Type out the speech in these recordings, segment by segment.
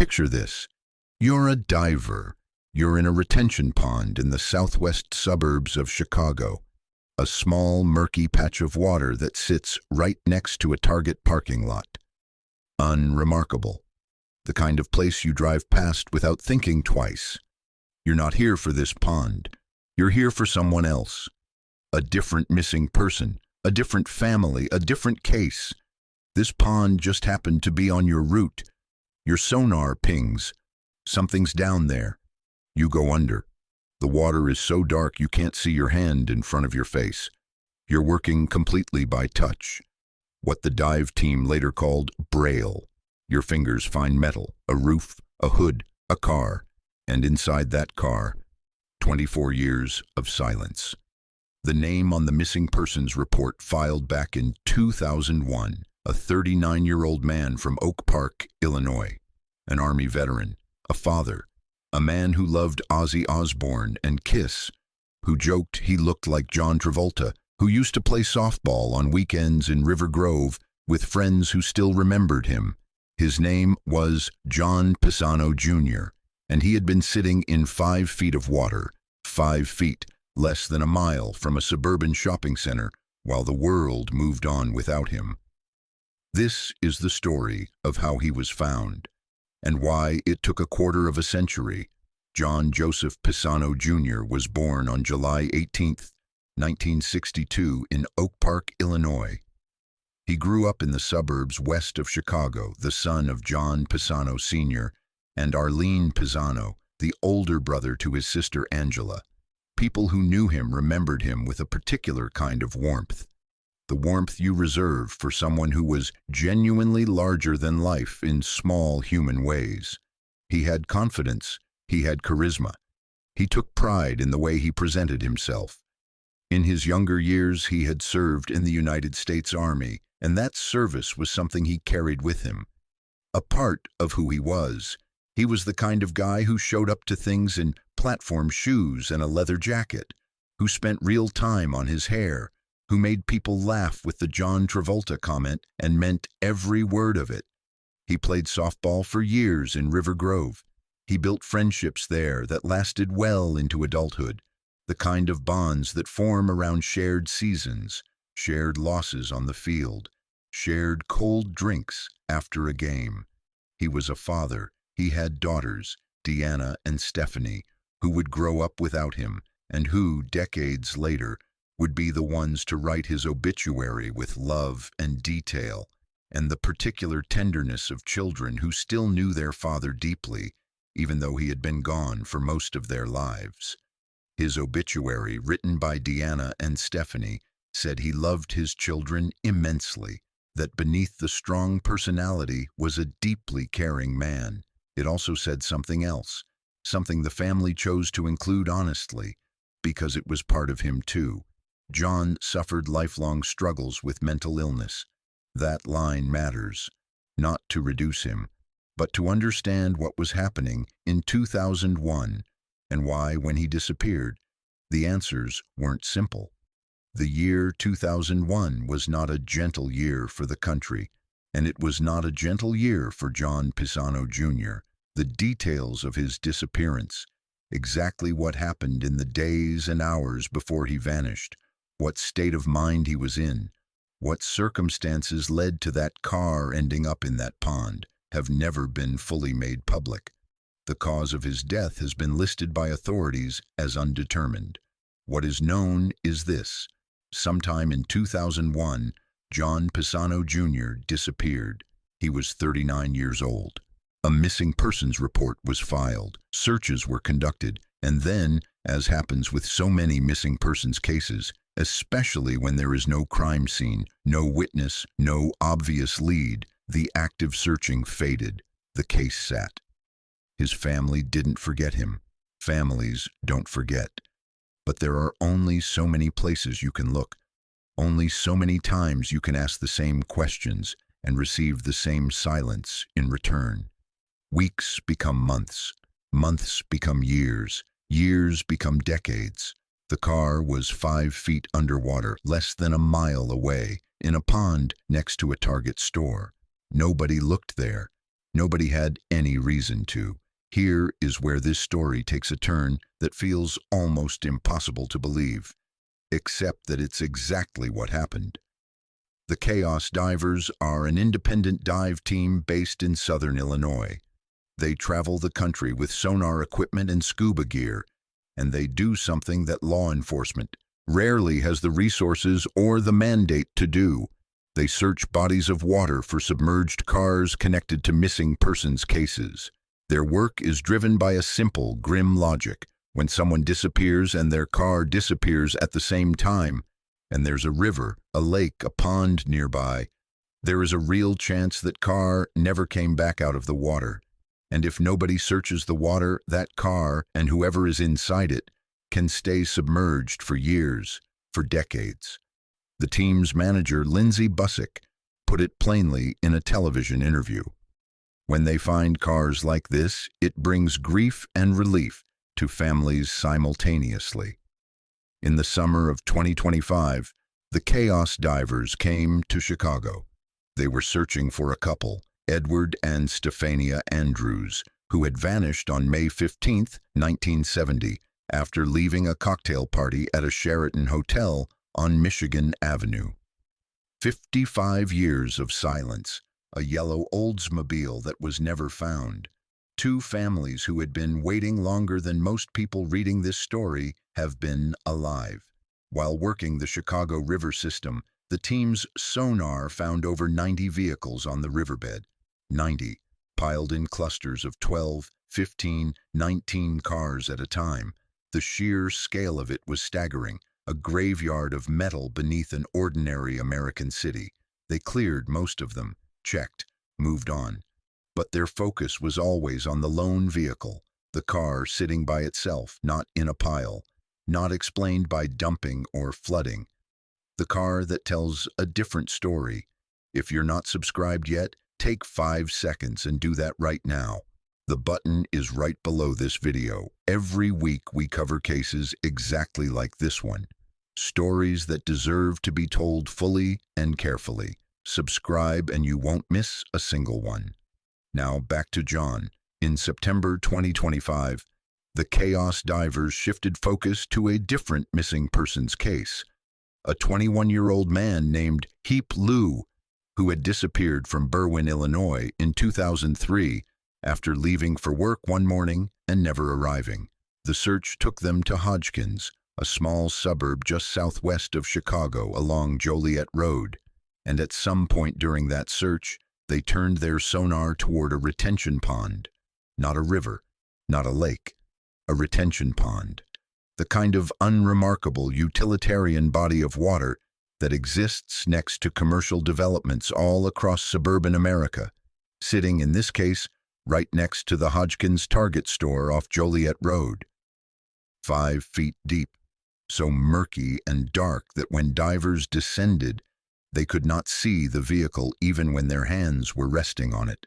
Picture this. You're a diver. You're in a retention pond in the southwest suburbs of Chicago, a small, murky patch of water that sits right next to a Target parking lot. Unremarkable. The kind of place you drive past without thinking twice. You're not here for this pond. You're here for someone else. A different missing person, a different family, a different case. This pond just happened to be on your route. Your sonar pings. Something's down there. You go under. The water is so dark you can't see your hand in front of your face. You're working completely by touch. What the dive team later called braille. Your fingers find metal, a roof, a hood, a car, and inside that car, 24 years of silence. The name on the missing persons report filed back in 2001, a 39-year-old man from Oak Park, Illinois, an Army veteran, a father, a man who loved Ozzy Osbourne and Kiss, who joked he looked like John Travolta, who used to play softball on weekends in River Grove with friends who still remembered him. His name was John Pisano Jr., and he had been sitting in 5 feet of water, 5 feet, less than a mile from a suburban shopping center, while the world moved on without him. This is the story of how he was found, and why it took a quarter of a century. John Joseph Pisano Jr. was born on July 18, 1962, in Oak Park, Illinois. He grew up in the suburbs west of Chicago, the son of John Pisano Sr. and Arlene Pisano, the older brother to his sister Angela. People who knew him remembered him with a particular kind of warmth, the warmth you reserve for someone who was genuinely larger than life in small human ways. He had confidence, he had charisma. He took pride in the way he presented himself. In his younger years, he had served in the United States Army, and that service was something he carried with him. A part of who he was the kind of guy who showed up to things in platform shoes and a leather jacket, who spent real time on his hair, who made people laugh with the John Travolta comment and meant every word of it. He played softball for years in River Grove. He built friendships there that lasted well into adulthood, the kind of bonds that form around shared seasons, shared losses on the field, shared cold drinks after a game. He was a father. He had daughters, Deanna and Stephanie, who would grow up without him and who, decades later, would be the ones to write his obituary with love and detail and the particular tenderness of children who still knew their father deeply, even though he had been gone for most of their lives. His obituary, written by Deanna and Stephanie, said he loved his children immensely, that beneath the strong personality was a deeply caring man. It also said something else, something the family chose to include honestly, because it was part of him too. John suffered lifelong struggles with mental illness. That line matters, not to reduce him, but to understand what was happening in 2001 and why, when he disappeared, the answers weren't simple. The year 2001 was not a gentle year for the country, and it was not a gentle year for John Pisano Jr. The details of his disappearance, exactly what happened in the days and hours before he vanished, what state of mind he was in, what circumstances led to that car ending up in that pond, have never been fully made public. The cause of his death has been listed by authorities as undetermined. What is known is this: sometime in 2001, John Pisano Jr. disappeared. He was 39 years old. A missing persons report was filed, searches were conducted, and then, as happens with so many missing persons cases, especially when there is no crime scene, no witness, no obvious lead, the active searching faded. The case sat. His family didn't forget him. Families don't forget. But there are only so many places you can look, only so many times you can ask the same questions and receive the same silence in return. Weeks become months, months become years, years become decades. The car was 5 feet underwater, less than a mile away, in a pond next to a Target store. Nobody looked there. Nobody had any reason to. Here is where this story takes a turn that feels almost impossible to believe, except that it's exactly what happened. The Chaos Divers are an independent dive team based in southern Illinois. They travel the country with sonar equipment and scuba gear, and they do something that law enforcement rarely has the resources or the mandate to do. They search bodies of water for submerged cars connected to missing persons cases. Their work is driven by a simple, grim logic. When someone disappears and their car disappears at the same time, and there's a river, a lake, a pond nearby, there is a real chance that car never came back out of the water. And if nobody searches the water, that car and whoever is inside it can stay submerged for years, for decades. The team's manager, Lindsay Busick, put it plainly in a television interview. When they find cars like this, it brings grief and relief to families simultaneously. In the summer of 2025, the Chaos Divers came to Chicago. They were searching for a couple, Edward and Stefania Andrews, who had vanished on May 15, 1970, after leaving a cocktail party at a Sheraton hotel on Michigan Avenue. 55 years of silence, a yellow Oldsmobile that was never found. Two families who had been waiting longer than most people reading this story have been alive. While working the Chicago River system, the team's sonar found over 90 vehicles on the riverbed. 90, piled in clusters of 12, 15, 19 cars at a time. The sheer scale of it was staggering, a graveyard of metal beneath an ordinary American city. They cleared most of them, checked, moved on. But their focus was always on the lone vehicle, the car sitting by itself, not in a pile, not explained by dumping or flooding. The car that tells a different story. If you're not subscribed yet, take 5 seconds and do that right now. The button is right below this video. Every week we cover cases exactly like this one. Stories that deserve to be told fully and carefully. Subscribe and you won't miss a single one. Now back to John. In September 2025, the Chaos Divers shifted focus to a different missing persons case. A 21-year-old man named Heap Liu, who had disappeared from Berwyn, Illinois in 2003 after leaving for work one morning and never arriving. The search took them to Hodgkins, a small suburb just southwest of Chicago along Joliet Road, and at some point during that search, they turned their sonar toward a retention pond. Not a river, not a lake, a retention pond. The kind of unremarkable utilitarian body of water that exists next to commercial developments all across suburban America, sitting, in this case, right next to the Hodgkins Target store off Joliet Road. 5 feet deep, so murky and dark that when divers descended, they could not see the vehicle even when their hands were resting on it.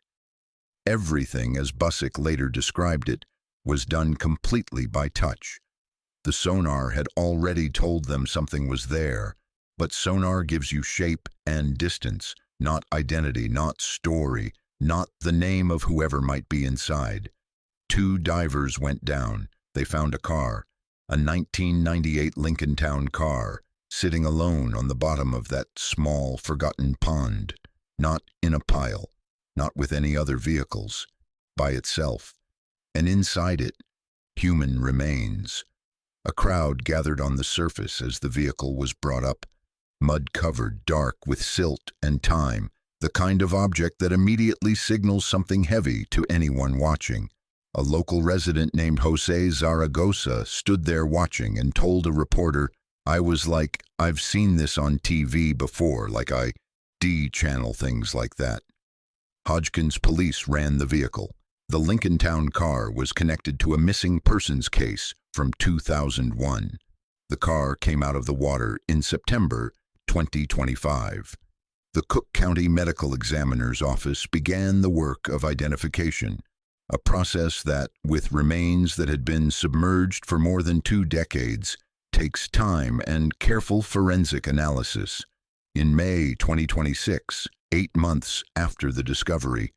Everything, as Busick later described it, was done completely by touch. The sonar had already told them something was there, but sonar gives you shape and distance, not identity, not story, not the name of whoever might be inside. 2 divers went down. They found a car, a 1998 Lincoln Town car, sitting alone on the bottom of that small, forgotten pond, not in a pile, not with any other vehicles, by itself. And inside it, human remains. A crowd gathered on the surface as the vehicle was brought up, mud-covered, dark with silt and time, the kind of object that immediately signals something heavy to anyone watching. A local resident named Jose Zaragoza stood there watching and told a reporter, "I was like, I've seen this on TV before, like I D-channel things like that." Hodgkins police ran the vehicle. The Lincoln Town car was connected to a missing persons case from 2001. The car came out of the water in September 2025. The Cook County Medical Examiner's Office began the work of identification, a process that, with remains that had been submerged for more than 2 decades, takes time and careful forensic analysis. In May 2026, 8 months after the discovery,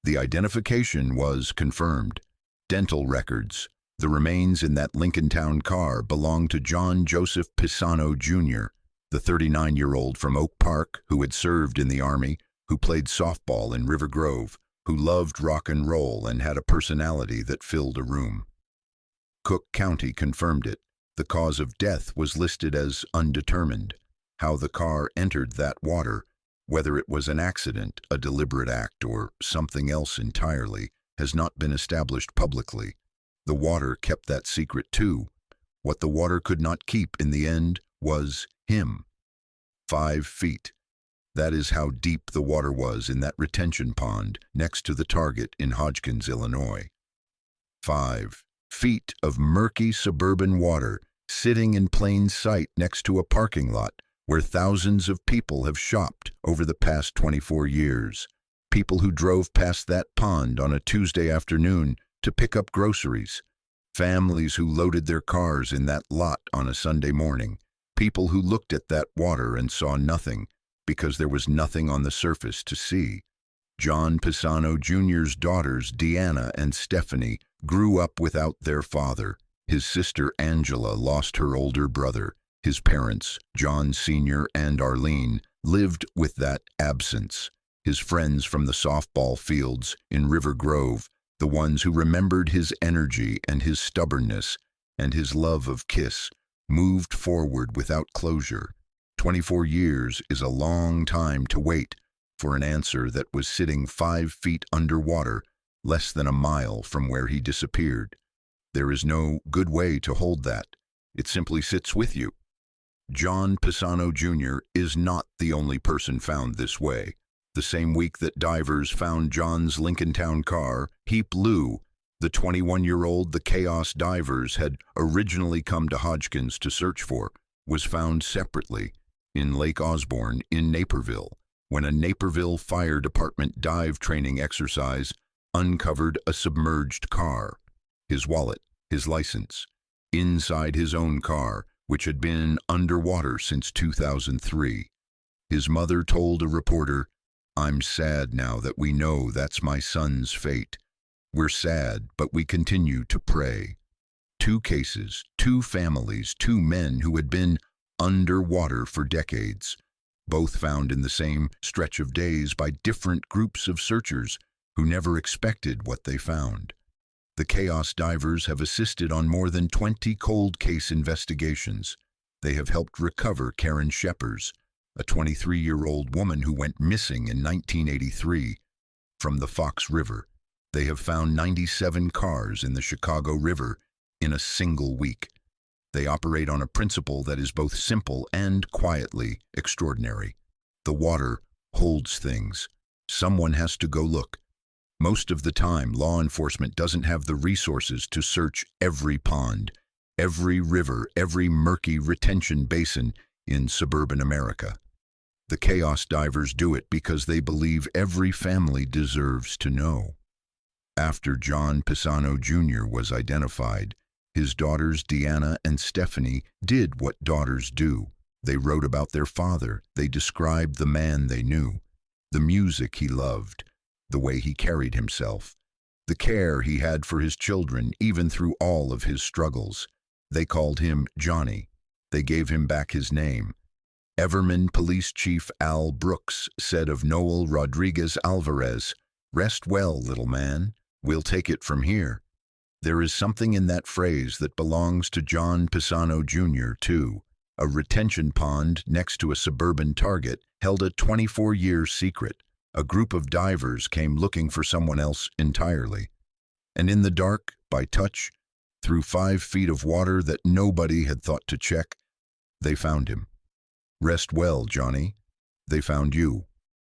The identification was confirmed. Dental records. The remains in that Lincolntown car belonged to John Joseph Pisano Jr., the 39-year-old from Oak Park who had served in the Army, who played softball in River Grove, who loved rock and roll and had a personality that filled a room. Cook County confirmed it. The cause of death was listed as undetermined. How the car entered that water, whether it was an accident, a deliberate act, or something else entirely, has not been established publicly. The water kept that secret too. What the water could not keep in the end was him. 5 feet. That is how deep the water was in that retention pond next to the Target in Hodgkins, Illinois. 5 feet of murky suburban water sitting in plain sight next to a parking lot where thousands of people have shopped over the past 24 years. People who drove past that pond on a Tuesday afternoon to pick up groceries. Families who loaded their cars in that lot on a Sunday morning. People who looked at that water and saw nothing because there was nothing on the surface to see. John Pisano Jr.'s daughters, Deanna and Stephanie, grew up without their father. His sister Angela lost her older brother. His parents, John Sr. and Arlene, lived with that absence. His friends from the softball fields in River Grove, the ones who remembered his energy and his stubbornness and his love of Kiss, moved forward without closure. 24 years is a long time to wait for an answer that was sitting 5 feet underwater, less than a mile from where he disappeared. There is no good way to hold that. It simply sits with you. John Pisano Jr. is not the only person found this way. The same week that divers found John's Lincolntown car, Heap Lou, the 21-year-old the Chaos divers had originally come to Hodgkins to search for, was found separately in Lake Osborne in Naperville, when a Naperville Fire Department dive training exercise uncovered a submerged car, his wallet, his license, inside his own car, which had been underwater since 2003. His mother told a reporter, "I'm sad now that we know that's my son's fate. We're sad, but we continue to pray." 2 cases, 2 families, 2 men who had been underwater for decades, both found in the same stretch of days by different groups of searchers who never expected what they found. The Chaos divers have assisted on more than 20 cold case investigations. They have helped recover Karen Sheppers, a 23-year-old woman who went missing in 1983 from the Fox River. They have found 97 cars in the Chicago River in a single week. They operate on a principle that is both simple and quietly extraordinary. The water holds things. Someone has to go look. Most of the time, law enforcement doesn't have the resources to search every pond, every river, every murky retention basin in suburban America. The Chaos divers do it because they believe every family deserves to know. After John Pisano Jr. was identified, his daughters Deanna and Stephanie did what daughters do. They wrote about their father. They described the man they knew, the music he loved, the way he carried himself, the care he had for his children even through all of his struggles. They called him Johnny. They gave him back his name. Everman Police Chief Al Brooks said of Noel Rodriguez Alvarez, "Rest well, little man. We'll take it from here." There is something in that phrase that belongs to John Pisano Jr. too. A retention pond next to a suburban Target held a 24-year secret. A group of divers came looking for someone else entirely. And in the dark, by touch, through 5 feet of water that nobody had thought to check, they found him. Rest well, Johnny. They found you.